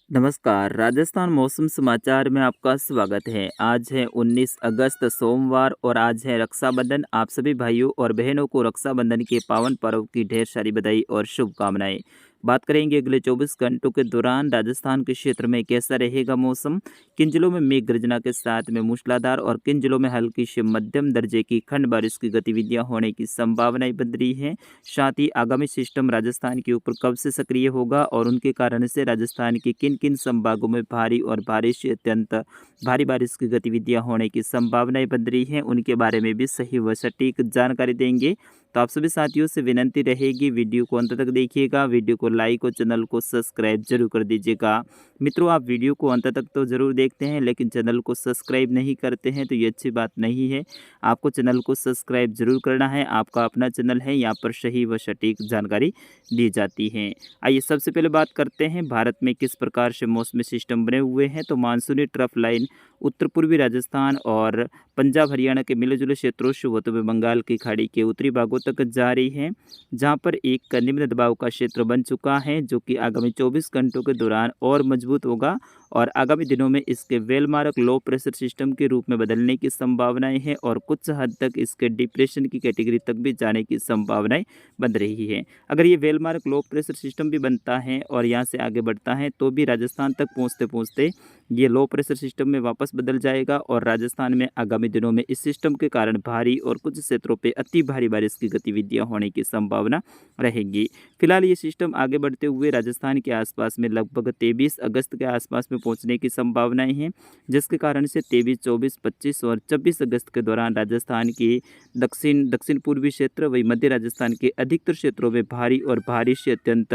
नमस्कार, राजस्थान मौसम समाचार में आपका स्वागत है। आज है 19 अगस्त सोमवार और आज है रक्षाबंधन। आप सभी भाइयों और बहनों को रक्षाबंधन के पावन पर्व की ढेर सारी बधाई और शुभकामनाएं। बात करेंगे अगले 24 घंटों के दौरान राजस्थान के क्षेत्र में कैसा रहेगा मौसम, किन जिलों में मेघ गर्जना के साथ में मूसलाधार और किन जिलों में हल्की से मध्यम दर्जे की खंड बारिश की गतिविधियां होने की संभावनाएं बन रही हैं। साथ ही आगामी सिस्टम राजस्थान के ऊपर कब से सक्रिय होगा और उनके कारण से राजस्थान के किन किन संभागों में भारी और भारी से अत्यंत भारी बारिश की गतिविधियां होने की संभावनाएं बन रही हैं, उनके बारे में भी सही व सटीक जानकारी देंगे। तो आप सभी साथियों से विनंती रहेगी, वीडियो को अंत तक देखिएगा, वीडियो को लाइक और चैनल को सब्सक्राइब जरूर कर दीजिएगा। मित्रों, आप वीडियो को अंत तक तो जरूर देखते हैं लेकिन चैनल को सब्सक्राइब नहीं करते हैं तो ये अच्छी बात नहीं है। आपको चैनल को सब्सक्राइब जरूर करना है, आपका अपना चैनल है, यहाँ पर सही व सटीक जानकारी दी जाती है। आइए सबसे पहले बात करते हैं भारत में किस प्रकार से मौसमी सिस्टम बने हुए हैं। तो मानसूनी ट्रफ लाइन उत्तर पूर्वी राजस्थान और पंजाब हरियाणा के मिले जुले क्षेत्रों से होते हुए बंगाल की खाड़ी के उत्तरी भागों तक जारी है, जहां पर एक निम्न दबाव का क्षेत्र बन चुका है जो कि आगामी 24 घंटों के दौरान और मजबूत होगा और आगामी दिनों में इसके वेलमार्क लो प्रेशर सिस्टम के रूप में बदलने की संभावनाएं हैं और कुछ हद तक इसके डिप्रेशन की कैटेगरी तक भी जाने की संभावनाएं बन रही है। अगर ये वेलमार्क लो प्रेशर सिस्टम भी बनता है और यहाँ से आगे बढ़ता है तो भी राजस्थान तक पहुँचते पहुँचते ये लो प्रेशर सिस्टम में वापस बदल जाएगा और राजस्थान में आगामी दिनों में इस सिस्टम के कारण भारी और कुछ क्षेत्रों पे अति भारी बारिश की गतिविधियां होने की संभावना रहेगी। फिलहाल ये सिस्टम आगे बढ़ते हुए राजस्थान के आसपास में लगभग 23 अगस्त के आसपास में पहुंचने की संभावनाएं हैं, जिसके कारण से 23, 24, 25 और 26 अगस्त के दौरान राजस्थान के दक्षिण पूर्वी क्षेत्र वही मध्य राजस्थान के अधिकतर क्षेत्रों में भारी और भारी से अत्यंत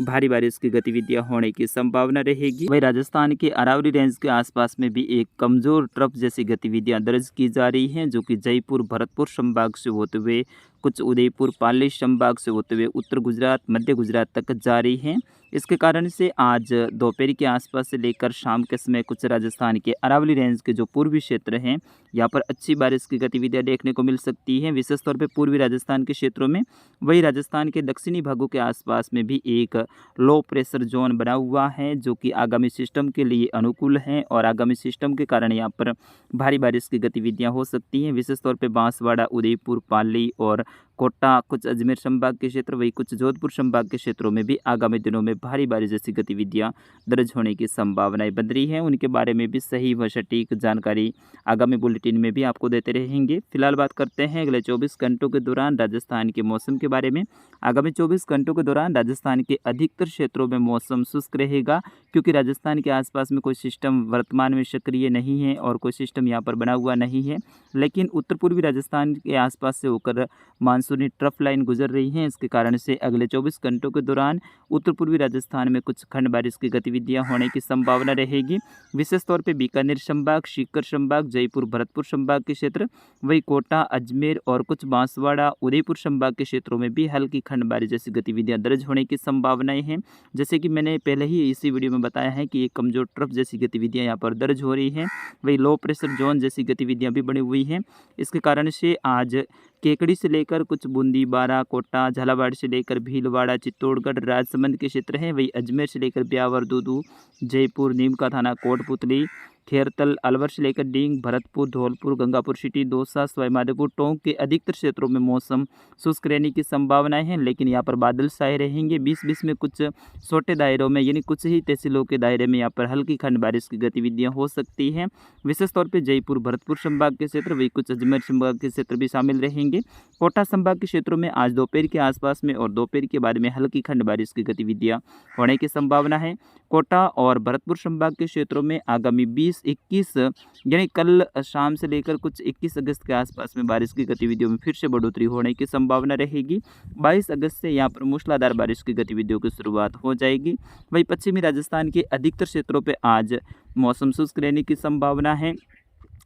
भारी बारिश की गतिविधियां होने की संभावना रहेगी। वही राजस्थान के अरावली रेंज के आसपास में भी एक कमजोर ट्रफ जैसी गतिविधियां दर्ज की जा रही हैं, जो कि जयपुर भरतपुर संभाग से होते हुए कुछ उदयपुर पाली संभाग से होते हुए उत्तर गुजरात मध्य गुजरात तक जारी हैं। इसके कारण से आज दोपहर के आसपास से लेकर शाम के समय कुछ राजस्थान के अरावली रेंज के जो पूर्वी क्षेत्र हैं यहाँ पर अच्छी बारिश की गतिविधियां देखने को मिल सकती हैं, विशेष तौर पे पूर्वी राजस्थान के क्षेत्रों में। वही राजस्थान के दक्षिणी भागों के आसपास में भी एक लो प्रेशर जोन बना हुआ है जो कि आगामी सिस्टम के लिए अनुकूल है और आगामी सिस्टम के कारण यहाँ पर भारी बारिश की गतिविधियां हो सकती हैं, विशेष तौर पे बांसवाड़ा उदयपुर पाली और कोटा कुछ अजमेर संभाग के क्षेत्र वही कुछ जोधपुर संभाग के क्षेत्रों में भी आगामी दिनों में भारी बारिश जैसी गतिविधियां दर्ज होने की संभावनाएं बन रही हैं। उनके बारे में भी सही व सटीक जानकारी आगामी बुलेटिन में भी आपको देते रहेंगे। फिलहाल बात करते हैं अगले 24 घंटों के दौरान राजस्थान के मौसम के बारे में। आगामी 24 घंटों के दौरान राजस्थान के अधिकतर क्षेत्रों में मौसम शुष्क रहेगा, क्योंकि राजस्थान के आसपास में कोई सिस्टम वर्तमान में सक्रिय नहीं है और कोई सिस्टम यहाँ पर बना हुआ नहीं है, लेकिन उत्तर पूर्वी राजस्थान के आसपास से होकर मानसूनी ट्रफ लाइन गुजर रही है। इसके कारण से अगले 24 घंटों के दौरान उत्तर पूर्वी राजस्थान में कुछ खंड बारिश की गतिविधियां होने की संभावना रहेगी, विशेष तौर पे बीकानेर संभाग, सीकर संभाग, जयपुर भरतपुर संभाग के क्षेत्र वही कोटा अजमेर और कुछ बांसवाड़ा उदयपुर संभाग के क्षेत्रों में भी हल्की खंड बारिश जैसी गतिविधियां दर्ज होने की संभावनाएं हैं। जैसे कि मैंने पहले ही इसी वीडियो में बताया है कि एक कमजोर ट्रफ जैसी गतिविधियां यहाँ पर दर्ज हो रही हैं, वही लो प्रेशर जोन जैसी गतिविधियां भी बनी हुई हैं। इसके कारण से आज केकड़ी से लेकर कुछ बूंदी बारा कोटा झालावाड़ से लेकर भीलवाड़ा चित्तौड़गढ़ राजसमंद के क्षेत्र हैं, वही अजमेर से लेकर ब्यावर दूदू जयपुर नीमका थाना कोटपुतली खेरतल अलवर से लेकर डींग भरतपुर धौलपुर गंगापुर सिटी दौसा सवाईमाधोपुर टोंक के अधिकतर क्षेत्रों में मौसम शुष्क रहने की संभावनाएं हैं, लेकिन यहाँ पर बादल छाए रहेंगे। 20-20 में कुछ छोटे दायरों में यानी कुछ ही तहसीलों के दायरे में यहाँ पर हल्की खंड बारिश की गतिविधियां हो सकती हैं, विशेष तौर पर जयपुर भरतपुर संभाग के क्षेत्र वही कुछ अजमेर संभाग के क्षेत्र भी शामिल रहेंगे। कोटा संभाग के क्षेत्रों में आज दोपहर के आसपास में और दोपहर के बाद में हल्की खंड बारिश की गतिविधियां होने की संभावना है। कोटा और भरतपुर संभाग के क्षेत्रों में आगामी 20-21 यानी कल शाम से लेकर कुछ 21 अगस्त के आसपास में बारिश की गतिविधियों में फिर से बढ़ोतरी होने की संभावना रहेगी। 22 अगस्त से यहाँ पर मूसलाधार बारिश की गतिविधियों की शुरुआत हो जाएगी। वहीं पश्चिमी राजस्थान के अधिकतर क्षेत्रों पर आज मौसम शुष्क रहने की संभावना है।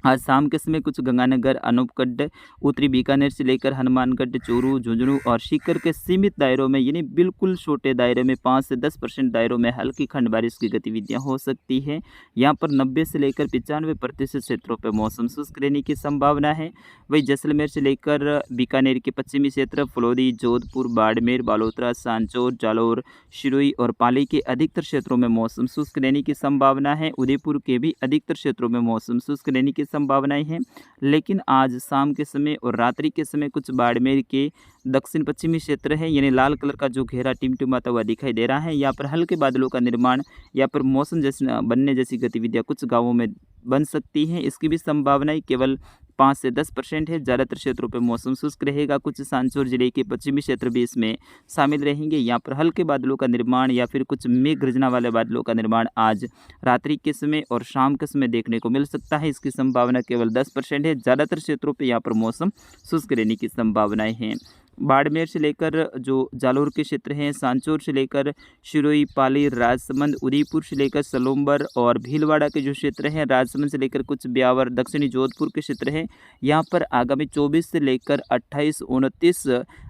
आज शाम के समय कुछ गंगानगर, अनूपगढ़, उत्तरी बीकानेर से लेकर हनुमानगढ़, चूरू, झुंझुनू और सीकर के सीमित दायरों में यानी बिल्कुल छोटे दायरे में 5 से 10% दायरों में हल्की खंड बारिश की गतिविधियां हो सकती है। यहाँ पर 90 से लेकर 95% क्षेत्रों पर मौसम शुष्क रहने की संभावना है। वहीं जैसलमेर से लेकर बीकानेर के पश्चिमी क्षेत्र, फलौदी, जोधपुर, बाड़मेर, बालोतरा, सांचौर, जालौर, सिरोही और पाली के अधिकतर क्षेत्रों में मौसम शुष्क रहने की संभावना है। उदयपुर के भी अधिकतर क्षेत्रों में मौसम शुष्क रहने की संभावनाएं हैं। लेकिन आज शाम के समय और रात्रि के समय कुछ बाड़मेर के दक्षिण पश्चिमी क्षेत्र है यानी लाल कलर का जो घेरा टिमटिमाता हुआ दिखाई दे रहा है, यहाँ पर हल्के बादलों का निर्माण या पर मौसम जैसे बनने जैसी गतिविधियां कुछ गाँवों में बन सकती हैं। इसकी भी संभावनाएं केवल 5 से 10% है। ज़्यादातर क्षेत्रों पर मौसम शुष्क रहेगा। कुछ सांचौर जिले के पश्चिमी क्षेत्र भी इसमें शामिल रहेंगे। यहाँ पर हल्के बादलों का निर्माण या फिर कुछ मेघ गर्जना वाले बादलों का निर्माण आज रात्रि के समय और शाम के समय देखने को मिल सकता है। इसकी संभावना केवल 10% है। ज़्यादातर क्षेत्रों पर यहाँ पर मौसम शुष्क रहने की संभावनाएं हैं। बाड़मेर से लेकर जो जालौर के क्षेत्र हैं, सांचौर से लेकर सिरोही, पाली, राजसमंद, उदयपुर से लेकर सलोम्बर और भीलवाड़ा के जो क्षेत्र हैं, राजसमंद से लेकर कुछ ब्यावर, दक्षिणी जोधपुर के क्षेत्र हैं, यहाँ पर आगामी 24 से लेकर 28-29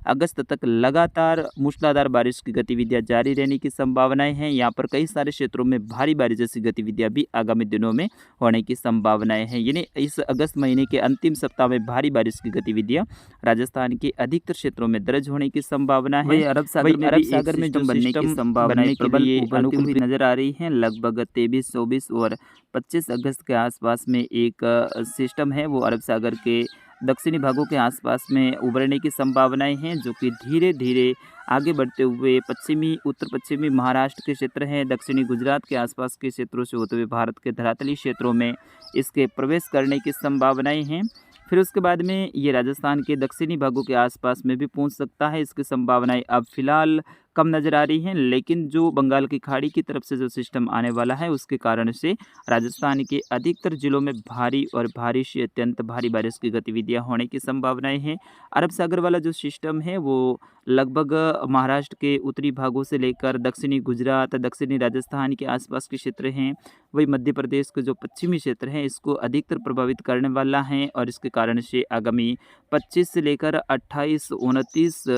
अगस्त तक लगातार मूसलाधार बारिश की गतिविधियां जारी रहने की संभावनाएं हैं। यहाँ पर कई सारे क्षेत्रों में भारी बारिश जैसी गतिविधियां भी आगामी दिनों में होने की संभावनाएं हैं। यानी इस अगस्त महीने के अंतिम सप्ताह में भारी बारिश की गतिविधियां राजस्थान के अधिकतर क्षेत्रों में दर्ज होने की संभावना है। अरब सागर में जो बनने की संभावनाएं प्रबल उभरती हुई नजर आ रही हैं। लगभग 23, 24 और 25 अगस्त के आसपास में एक सिस्टम है, वो अरब सागर के दक्षिणी भागों के आसपास में उभरने की संभावनाएं हैं, जो कि धीरे धीरे आगे बढ़ते हुए उत्तर पश्चिमी महाराष्ट्र के क्षेत्र हैं, दक्षिणी गुजरात के आसपास के क्षेत्रों से होते हुए भारत के धरातली क्षेत्रों में इसके प्रवेश करने की संभावनाएं हैं। फिर उसके बाद में ये राजस्थान के दक्षिणी भागों के आसपास में भी पहुंच सकता है। इसकी संभावनाएं अब फिलहाल कम नज़र आ रही हैं, लेकिन जो बंगाल की खाड़ी की तरफ से जो सिस्टम आने वाला है उसके कारण से राजस्थान के अधिकतर जिलों में भारी और भारी से अत्यंत भारी बारिश की गतिविधियां होने की संभावनाएं हैं। अरब सागर वाला जो सिस्टम है वो लगभग महाराष्ट्र के उत्तरी भागों से लेकर दक्षिणी गुजरात, दक्षिणी राजस्थान के आसपास के क्षेत्र हैं, वही मध्य प्रदेश के जो पश्चिमी क्षेत्र हैं इसको अधिकतर प्रभावित करने वाला है। और इसके कारण से आगामी 25 से लेकर 28-29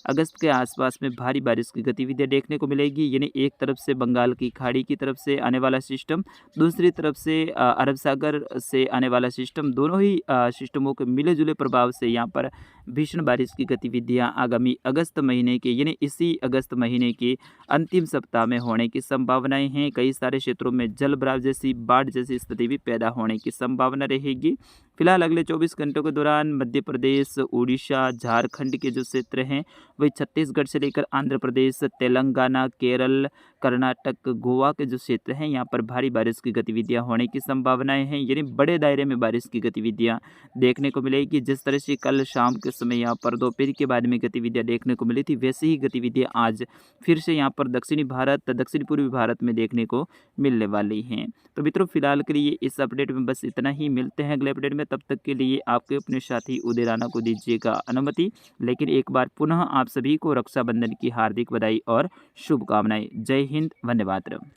अगस्त के आसपास में भारी बारिश की गतिविधियां देखने को मिलेगी। यानी एक तरफ से बंगाल की खाड़ी की तरफ से आने वाला सिस्टम, दूसरी तरफ से अरब सागर से आने वाला सिस्टम, दोनों ही सिस्टमों के मिले जुले प्रभाव से यहाँ पर भीषण बारिश की गतिविधियां आगामी अगस्त महीने के यानी इसी अगस्त महीने के अंतिम सप्ताह में होने की संभावनाएं हैं। कई सारे क्षेत्रों में जलभराव जैसी बाढ़ जैसी स्थिति भी पैदा होने की संभावना रहेगी। फिलहाल अगले 24 घंटों के दौरान मध्य प्रदेश, उड़ीसा, झारखंड के जो क्षेत्र हैं वही छत्तीसगढ़ से लेकर आंध्र प्रदेश, तेलंगाना, केरल, कर्नाटक, गोवा के जो क्षेत्र हैं यहाँ पर भारी बारिश की गतिविधियां होने की संभावनाएं हैं। यानी बड़े दायरे में बारिश की गतिविधियां देखने को मिलेगी। जिस तरह से कल शाम के समय यहाँ पर दोपहर के बाद में गतिविधियां देखने को मिली थी, वैसे ही गतिविधियां आज फिर से यहाँ पर दक्षिण पूर्वी भारत में देखने को मिलने वाली हैं। तो मित्रों फिलहाल के लिए इस अपडेट में बस इतना ही। मिलते हैं अगले अपडेट में, तब तक के लिए आपके अपने साथी उदय राणा को दीजिएगा अनुमति। लेकिन एक बार पुनः आप सभी को रक्षाबंधन की हार्दिक बधाई और शुभकामनाएं। जय हिंद, वंदे मातरम।